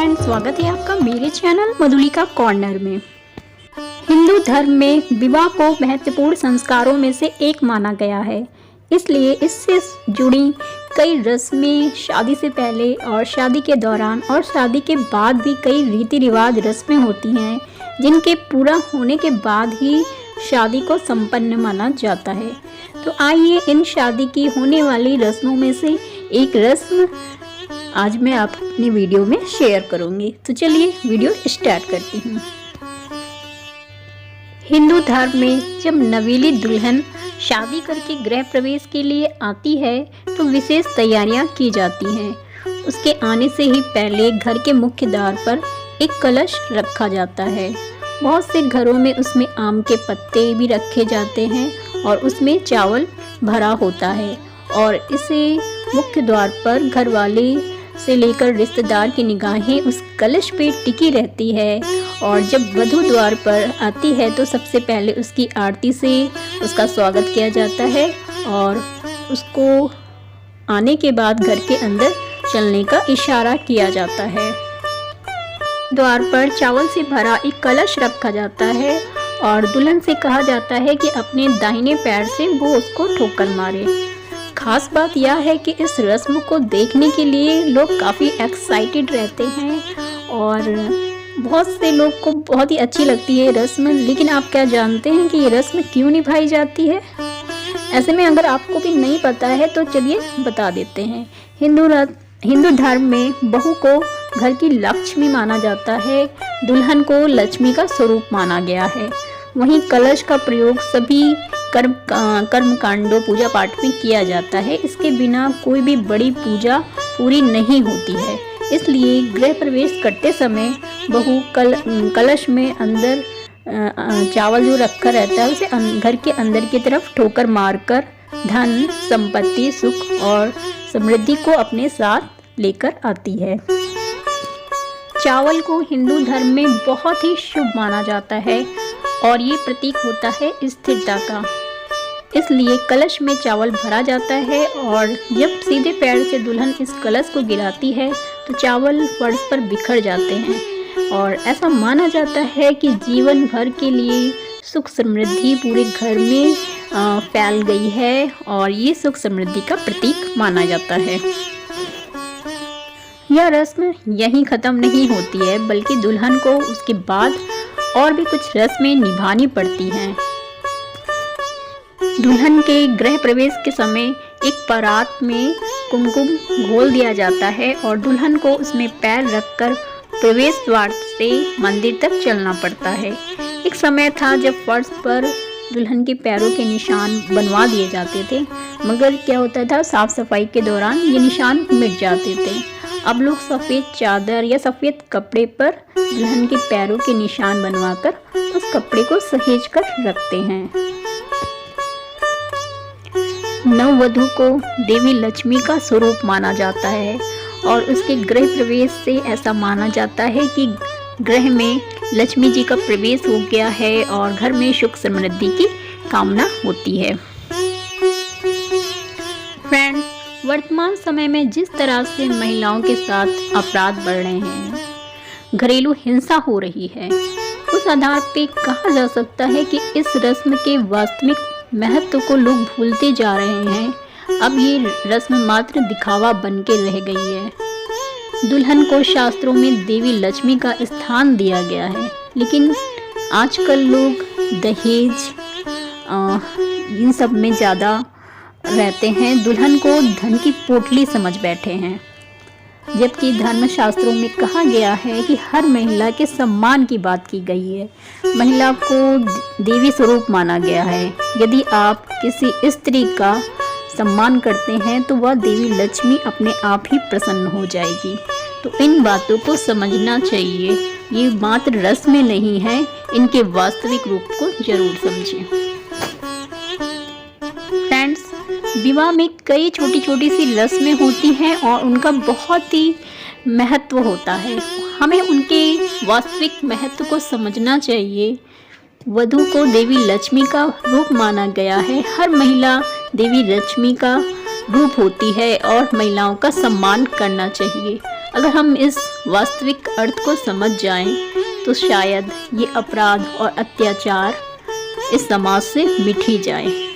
Friends, स्वागत है आपका मेरे चैनल मधुलिका कॉर्नर में। हिंदू धर्म में विवाह को महत्वपूर्ण संस्कारों में से एक माना गया है, इसलिए इससे जुड़ी कई रस्में शादी से पहले और शादी के दौरान और शादी के बाद भी कई रीति रिवाज रस्में होती हैं, जिनके पूरा होने के बाद ही शादी को संपन्न माना जाता है। तो आइए इन शादी की होने वाली रस्मों में से एक रस्म आज मैं अपनी वीडियो में शेयर करूंगी। तो चलिए वीडियो स्टार्ट करती हूँ। हिंदू धर्म में जब नवेली दुल्हन शादी करके गृह प्रवेश के लिए आती है तो विशेष तैयारियां की जाती हैं। उसके आने से ही पहले घर के मुख्य द्वार पर एक कलश रखा जाता है। बहुत से घरों में उसमें आम के पत्ते भी रखे जाते हैं और उसमें चावल भरा होता है और इसे मुख्य द्वार पर घर वाले से लेकर रिश्तेदार की निगाहें उस कलश पे टिकी रहती है। और जब वधू द्वार पर आती है तो सबसे पहले उसकी आरती से उसका स्वागत किया जाता है और उसको आने के बाद घर के अंदर चलने का इशारा किया जाता है। द्वार पर चावल से भरा एक कलश रखा जाता है और दुल्हन से कहा जाता है कि अपने दाहिने पैर से वो उसको ठोकर मारे। खास बात यह है कि इस रस्म को देखने के लिए लोग काफ़ी एक्साइटेड रहते हैं और बहुत से लोग को बहुत ही अच्छी लगती है ये रस्म। लेकिन आप क्या जानते हैं कि ये रस्म क्यों निभाई जाती है? ऐसे में अगर आपको भी नहीं पता है तो चलिए बता देते हैं। हिंदू धर्म में बहू को घर की लक्ष्मी माना जाता है। दुल्हन को लक्ष्मी का स्वरूप माना गया है। वहीं कलश का प्रयोग सभी कर्म कांडों पूजा पाठ में किया जाता है। इसके बिना कोई भी बड़ी पूजा पूरी नहीं होती है। इसलिए गृह प्रवेश करते समय बहू कलश में अंदर चावल जो रखा रहता है उसे घर के अंदर की तरफ ठोकर मारकर धन, संपत्ति, सुख और समृद्धि को अपने साथ लेकर आती है। चावल को हिंदू धर्म में बहुत ही शुभ माना जाता है और ये प्रतीक होता है स्थिरता का। इसलिए कलश में चावल भरा जाता है और जब सीधे पैर से दुल्हन इस कलश को गिराती है तो चावल फर्श पर बिखर जाते हैं और ऐसा माना जाता है कि जीवन भर के लिए सुख समृद्धि पूरे घर में फैल गई है और ये सुख समृद्धि का प्रतीक माना जाता है। यह रस्म यहीं ख़त्म नहीं होती है, बल्कि दुल्हन को उसके बाद और भी कुछ रस्में निभानी पड़ती हैं। दुल्हन के गृह प्रवेश के समय एक परात में कुमकुम घोल दिया जाता है और दुल्हन को उसमें पैर रखकर प्रवेश द्वार से मंदिर तक चलना पड़ता है। एक समय था जब फर्श पर दुल्हन के पैरों के निशान बनवा दिए जाते थे, मगर क्या होता था साफ सफाई के दौरान ये निशान मिट जाते थे। अब लोग सफ़ेद चादर या सफ़ेद कपड़े पर दुल्हन के पैरों के निशान बनवाकर उस कपड़े को सहेज कर रखते हैं। नववधू को देवी लक्ष्मी का स्वरूप माना जाता है और उसके गृह प्रवेश से ऐसा माना जाता है कि गृह में लक्ष्मी जी का प्रवेश हो गया है और घर में सुख समृद्धि की कामना होती है। फ्रेंड्स, वर्तमान समय में जिस तरह से महिलाओं के साथ अपराध बढ़ रहे हैं, घरेलू हिंसा हो रही है, उस आधार पे कहा जा सकता है कि इस रस्म के वास्तविक महत्व को लोग भूलते जा रहे हैं। अब ये रस्म मात्र दिखावा बन के रह गई है। दुल्हन को शास्त्रों में देवी लक्ष्मी का स्थान दिया गया है, लेकिन आजकल लोग दहेज इन सब में ज़्यादा रहते हैं। दुल्हन को धन की पोटली समझ बैठे हैं, जबकि धर्मशास्त्रों में कहा गया है कि हर महिला के सम्मान की बात की गई है। महिला को देवी स्वरूप माना गया है। यदि आप किसी स्त्री का सम्मान करते हैं तो वह देवी लक्ष्मी अपने आप ही प्रसन्न हो जाएगी। तो इन बातों को समझना चाहिए। ये मात्र रस्में नहीं हैं, इनके वास्तविक रूप को जरूर समझें। फ्रेंड्स, विवाह में कई छोटी छोटी सी रस्में होती हैं और उनका बहुत ही महत्व होता है। हमें उनके वास्तविक महत्व को समझना चाहिए। वधू को देवी लक्ष्मी का रूप माना गया है। हर महिला देवी लक्ष्मी का रूप होती है और महिलाओं का सम्मान करना चाहिए। अगर हम इस वास्तविक अर्थ को समझ जाएं, तो शायद ये अपराध और अत्याचार इस समाज से मिट ही जाए।